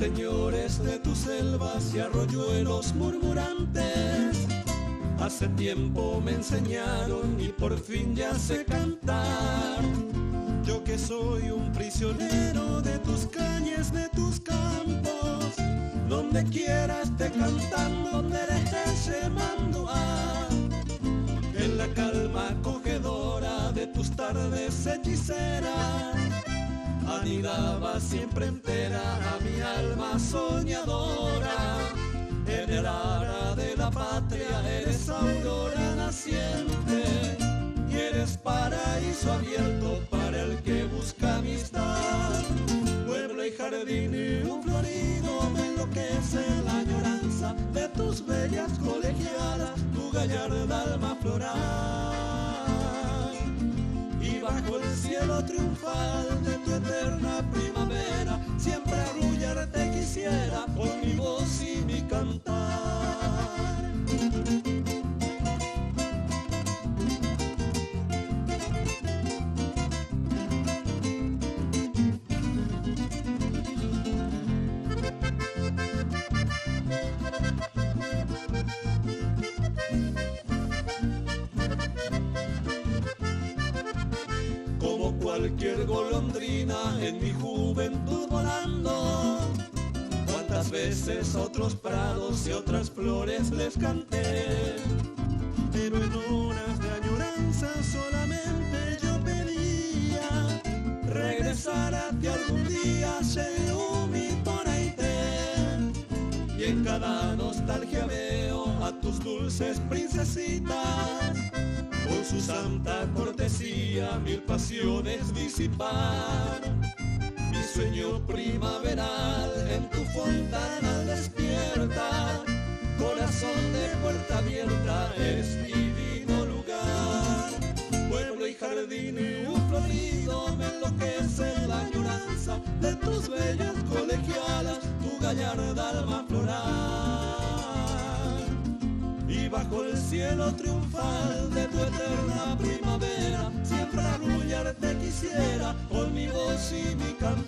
Señores de tus selvas y arroyuelos murmurantes, hace tiempo me enseñaron y por fin ya sé cantar. Yo que soy un prisionero de tus calles, de tus campos, donde quiera esté cantando, donde esté remando en la calma acogedora de tus tardes hechiceras, anidaba siempre entera a mi alma soñadora. En el ara de la patria eres aurora naciente y eres paraíso abierto para el que busca amistad. Pueblo y jardín y un florido me enloquece la añoranza de tus bellas colegialas, tu gallarda alma floral. Y bajo el cielo triunfal de tu eterna primavera, siempre arrullarte quisiera con mi voz y mi cantar. Como cualquier golondrina en mi juventud volando, cuántas veces otros prados y otras flores les canté, pero en horas de añoranza solamente yo pedía regresar a ti algún día, mi Tonaité. Y en cada nostalgia veo a tus dulces princesitas, con su santa cortesía mil pasiones disipar. Mi sueño primaveral en tu fontana despierta, corazón de puerta abierta, eres divino lugar. Pueblo y jardín y un florido me enloquece la añoranza de tus bellas colegialas, tu gallarda alma floral. Y bajo el cielo triunfal de tu eterna primavera, siempre arrullarte quisiera con mi voz y mi canto.